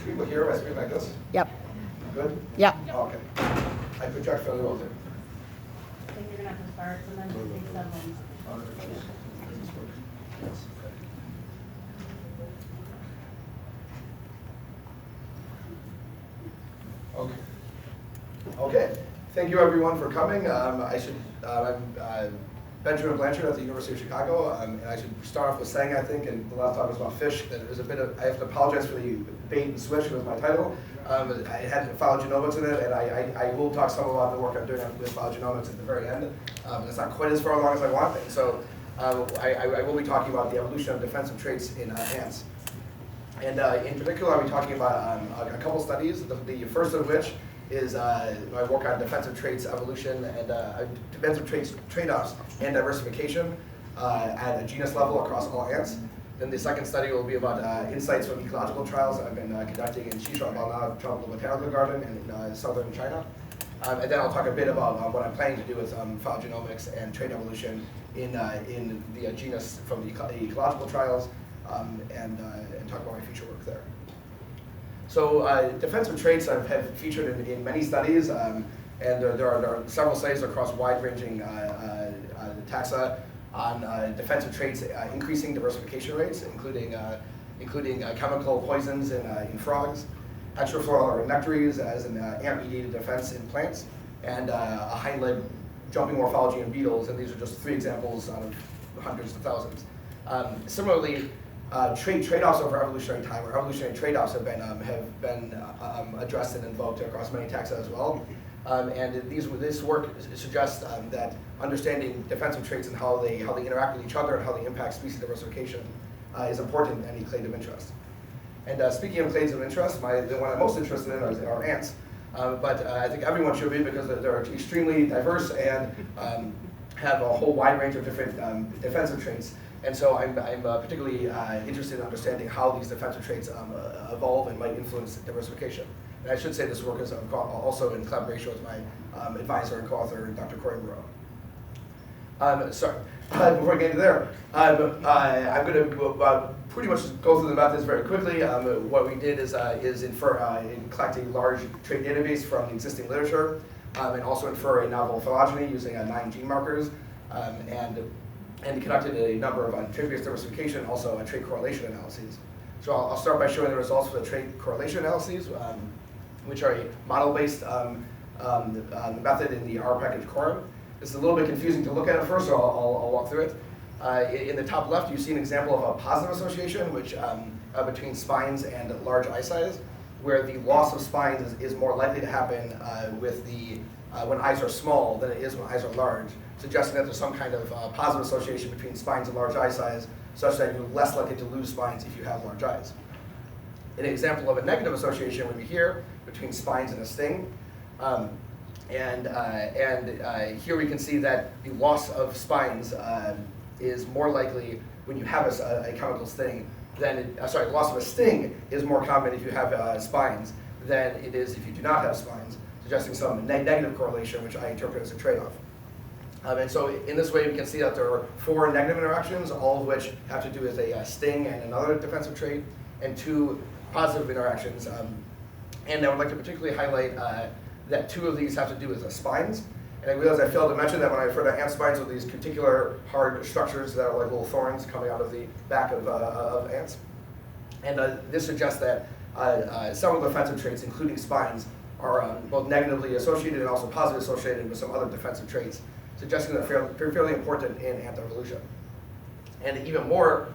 people hear if I speak like this? Yep. Good? Yep. Oh, okay. I project fairly well too. I think you're gonna have to start, sometimes it takes several. Okay. Okay. Thank you everyone for coming. I'm Benjamin Blanchard at the University of Chicago, and I should start off with saying, I think, and the last talk was about fish, that there's a bit of, I have to apologize for the bait and switch with my title. I had Phylogenomics in it, and I will talk some about the work I'm doing with Phylogenomics at the very end. It's not quite as far along as I want, and so I will be talking about the evolution of defensive traits in ants. And in particular, I'll be talking about a couple studies, the first of which is my work on defensive traits evolution and defensive traits trade-offs and diversification at a genus level across all ants. Then the second study will be about insights from ecological trials I've been conducting in Xishuangbaona Tropical Botanical Garden in southern China. And then I'll talk a bit about what I'm planning to do with phylogenomics and trait evolution in the genus from the ecological trials and talk about my future work there. So defensive traits have featured in many studies, and there are several studies across wide-ranging taxa on defensive traits increasing diversification rates, including chemical poisons in frogs, extrafloral nectaries as an ant-mediated defense in plants, and a hind leg jumping morphology in beetles, and these are just 3 examples out of hundreds of thousands. Similarly, trade-offs over evolutionary time, or evolutionary trade-offs have been addressed and invoked across many taxa as well. And this work suggests that understanding defensive traits and how they interact with each other and how they impact species diversification is important in any clade of interest. And speaking of clades of interest, the one I'm most interested in are ants. But I think everyone should be, because they're extremely diverse and have a whole wide range of different defensive traits. And so I'm particularly interested in understanding how these defensive traits evolve and might influence diversification. And I should say this work is also in collaboration with my advisor and co-author, Dr. Corey Moreau. Sorry, before we get into there, I'm going to pretty much go through the methods very quickly. What we did is collect a large trait database from the existing literature, and also infer a novel phylogeny using 9 gene markers, and conducted a number of trait-based diversification, also trait correlation analyses. So I'll start by showing the results for the trait correlation analyses, which are a model-based method in the R package quorum. It's a little bit confusing to look at first, so I'll walk through it. In the top left, you see an example of a positive association which between spines and large eye size, where the loss of spines is more likely to happen when eyes are small than it is when eyes are large, suggesting that there's some kind of positive association between spines and large eye size, such that you're less likely to lose spines if you have large eyes. An example of a negative association would be here, between spines and a sting. Here we can see that the loss of spines is more likely when you have a chemical sting than, loss of a sting is more common if you have spines than it is if you do not have spines, suggesting some negative correlation, which I interpret as a trade-off. And so in this way, we can see that there are 4 negative interactions, all of which have to do with a sting and another defensive trait, and 2 positive interactions. And I would like to particularly highlight that 2 of these have to do with spines. And I realized I failed to mention that when I refer to ant spines with these particular hard structures that are like little thorns coming out of the back of ants. And this suggests that several defensive traits, including spines, are both negatively associated and also positively associated with some other defensive traits, suggesting that they're fairly important in ant evolution. And even more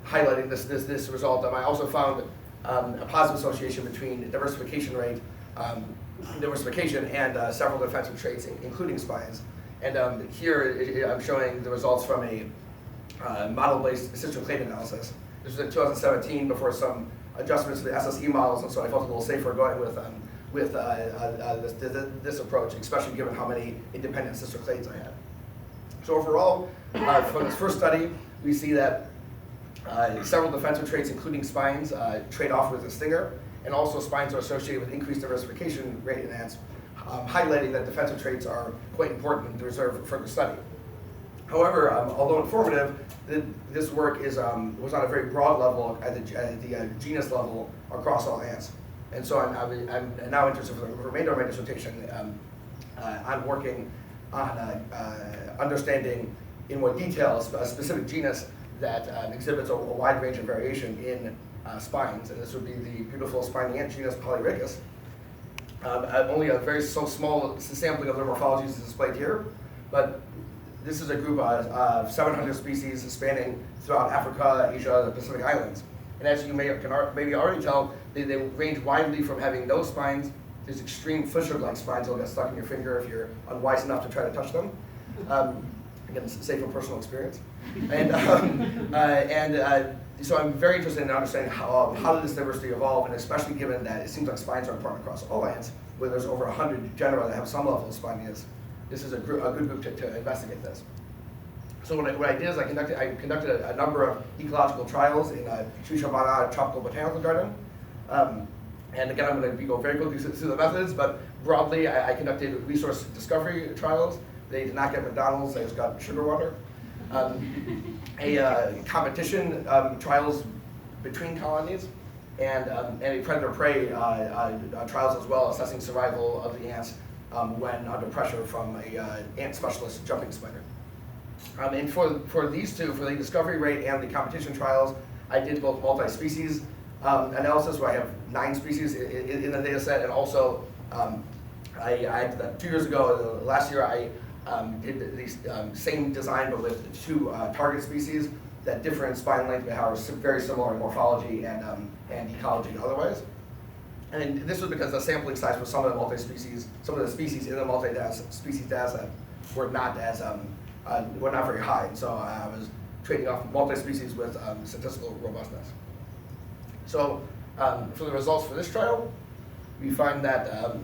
highlighting this result, I also found a positive association between diversification rate, diversification and several defensive traits, including spines. And here I'm showing the results from a model-based assisted clade analysis. This was in 2017 before some adjustments to the SSE models, and so I felt a little safer going with this approach, especially given how many independent sister clades I had. So overall, from this first study, we see that several defensive traits, including spines, trade off with a stinger, and also spines are associated with increased diversification rate in ants, highlighting that defensive traits are quite important to reserve for further study. However, although informative, this work was on a very broad level at the genus level across all ants. And so I'm now interested for the remainder of my dissertation on working on understanding in more detail a specific genus that exhibits a wide range of variation in spines, and this would be the beautiful spiny ant genus Phylogenomics. Only a very small sampling of their morphologies is displayed here, but this is a group of 700 species spanning throughout Africa, Asia, the Pacific Islands. And as you can maybe already tell, they range widely from having no spines. There's extreme Fisher-like spines that'll get stuck in your finger if you're unwise enough to try to touch them. Again, say from personal experience. And so I'm very interested in understanding how did this diversity evolve, and especially given that it seems like spines are important across all ants, where there's over 100 genera that have some level of spineiness. This is a good group to investigate this. So what I did is I conducted a number of ecological trials in Shishabana Tropical Botanical Garden. And again, I'm going to go very quickly through the methods, but broadly, I conducted resource discovery trials. They did not get McDonald's, they just got sugar water. Competition trials between colonies, and a predator-prey trials as well, assessing survival of the ants when under pressure from an ant specialist jumping spider. And for these two, for the discovery rate and the competition trials, I did both multi-species analysis, where I have 9 species in the data set, and also I 2 years ago, last year, I did the same design but with 2 target species that differ in spine length but are very similar in morphology and ecology otherwise. And this was because the sampling size for some of the species in the multi-species data set were not very high. And so I was trading off multi-species with statistical robustness. So for the results for this trial, we find that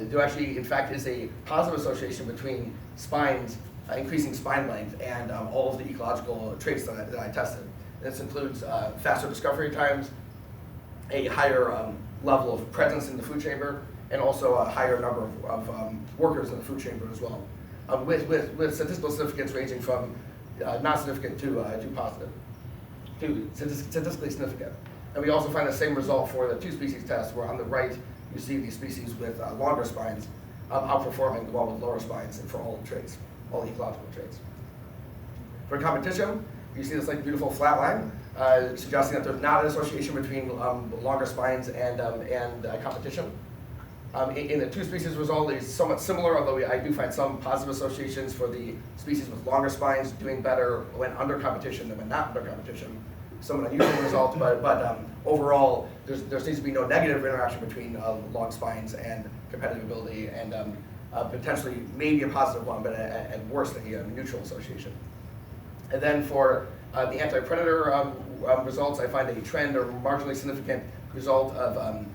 there actually, in fact, is a positive association between spines, increasing spine length, and all of the ecological traits that I tested. This includes faster discovery times, a higher level of presence in the food chamber, and also a higher number of workers in the food chamber as well, with statistical significance ranging from non-significant to positive, to statistically significant. And we also find the same result for the 2 species test, where on the right you see these species with longer spines outperforming the one with lower spines, and for all traits, all ecological traits. For competition, you see this beautiful flat line, suggesting that there's not an association between longer spines and competition. In the 2 species result, it's somewhat similar, although I do find some positive associations for the species with longer spines doing better when under competition than when not under competition. Somewhat unusual result, but overall, there seems to be no negative interaction between long spines and competitive ability, and potentially maybe a positive one, but at worst, a neutral association. And then for the anti-predator results, I find a trend or marginally significant result of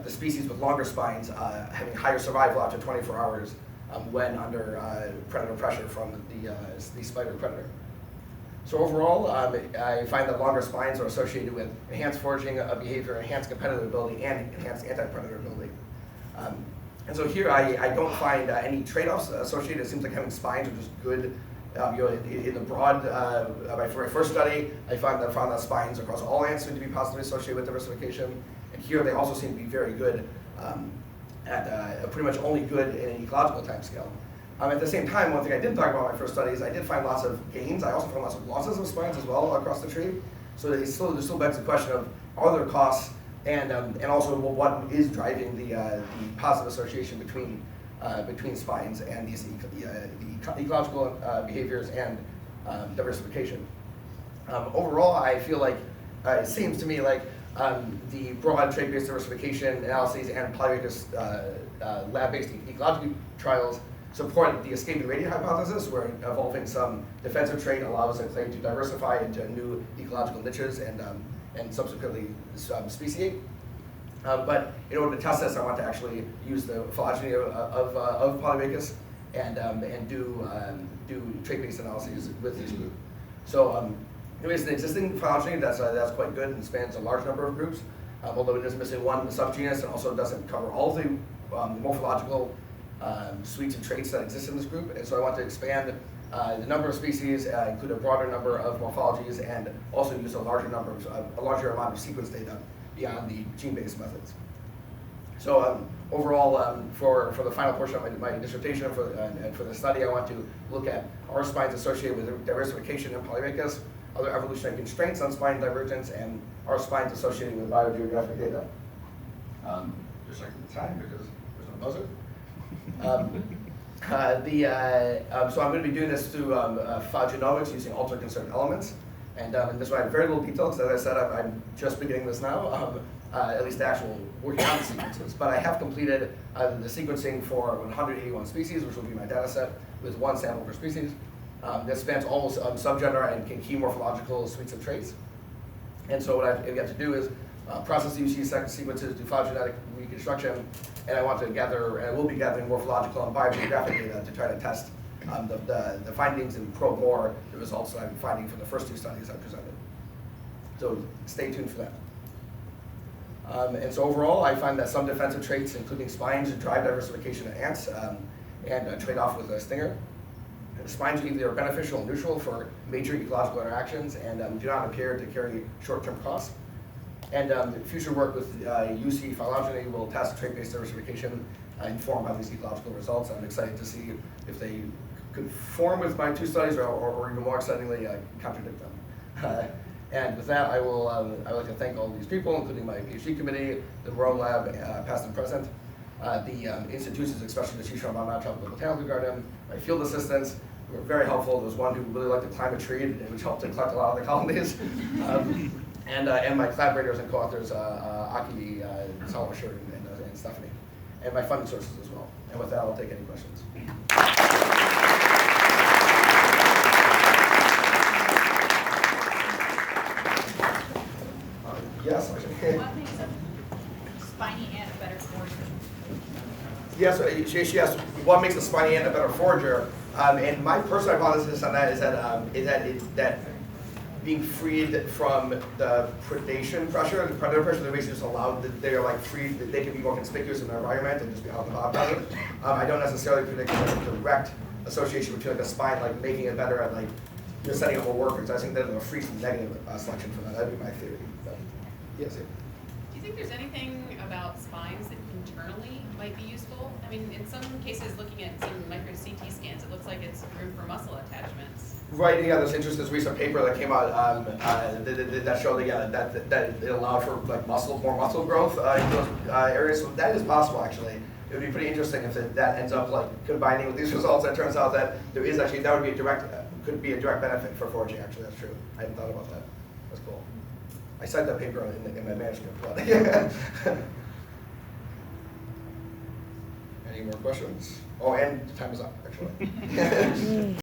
the species with longer spines having higher survival after 24 hours when under predator pressure from the spider predator. So overall, I find that longer spines are associated with enhanced foraging behavior, enhanced competitive ability, and enhanced anti-predator ability. And so here, I don't find any trade-offs associated. It seems like having spines are just good. In the broad, for my first study, I found that spines across all ants seem to be positively associated with diversification. And here, they also seem to be very good pretty much only good in an ecological timescale. At the same time, one thing I didn't talk about in my first study is I did find lots of gains. I also found lots of losses of spines as well across the tree. So it still begs the question of, are there costs, and also what is driving the positive association between spines and these the ecological behaviors and diversification. Overall, I feel like it seems to me like the broad trait-based diversification analyses and Phylogenomics lab-based ecology trials support the escaping radius hypothesis, where evolving some defensive trait allows a clade to diversify into new ecological niches and subsequently speciate. But in order to test this, I want to actually use the phylogeny of Phylogenomics and do trait-based analyses with this group. So it's an existing phylogeny that's quite good and spans a large number of groups, although it is missing one subgenus and also doesn't cover all the morphological suites of traits that exist in this group. And so I want to expand the number of species, include a broader number of morphologies, and also use a larger amount of sequence data beyond the gene-based methods. So overall, for the final portion of my dissertation and for the study, I want to look at are spines associated with diversification in Polyrhacus, other evolutionary constraints on spine divergence, and are spines associated with biogeographic data. Just checking the time because there's no buzzer. So I'm going to be doing this through phylogenomics using ultra-conserved elements. And this one I have very little detail because, as I said, I'm just beginning this now, at least the actual working on the sequences. But I have completed the sequencing for 181 species, which will be my data set, with one sample per species. That spans almost subgenre and key morphological suites of traits. And so what I've got to do is process the UC sequences, do phylogenetic reconstruction, and I want to gather, and I will be gathering morphological and biogeographic data to try to test the findings and probe more the results that I'm finding from the first two studies I presented. So stay tuned for that. And so overall, I find that some defensive traits, including spines, drive diversification in ants and trade off with a stinger. The spines are either beneficial and neutral for major ecological interactions and do not appear to carry short-term costs. And future work with UC phylogeny will test trait-based diversification informed by these ecological results. I'm excited to see if they conform with my two studies or even more excitingly, contradict them. And with that, I'd like to thank all of these people, including my PhD committee, the Monroe Lab, past and present, the institutions, especially the Shisha Mama Tropical Botanical Garden, my field assistants, who were very helpful. There was one who really liked to climb a tree, which helped to collect a lot of the colonies. And my collaborators and co-authors, Aki, Salvashir, and Stephanie, and my funding sources as well. And with that, I'll take any questions. Yes, actually. What makes a spiny ant a better forager? Yes, she asked, what makes a spiny ant a better forager? And my personal hypothesis on that is that being freed from the predation pressure, the predator pressure, they're basically just allowed, they're like free, that they can be more conspicuous in their environment and just be out and about. I don't necessarily predict a direct association between like a spine, like making it better at like just setting up more workers. I think that there's a free from negative selection from that. That'd be my theory. But, yes. Do you think there's anything about spines that internally might be useful? I mean, in some cases, looking at some micro CT scans, it looks like it's room for muscle attachments. Right, yeah, this recent paper that came out that showed that it allowed for like more muscle growth in those areas. So that is possible, actually. It would be pretty interesting if that ends up like combining with these results. It turns out that there is actually, that would be could be a direct benefit for foraging. Actually, that's true. I hadn't thought about that. That's cool. I cite that paper in my manuscript. Any more questions? Oh, and time is up, actually.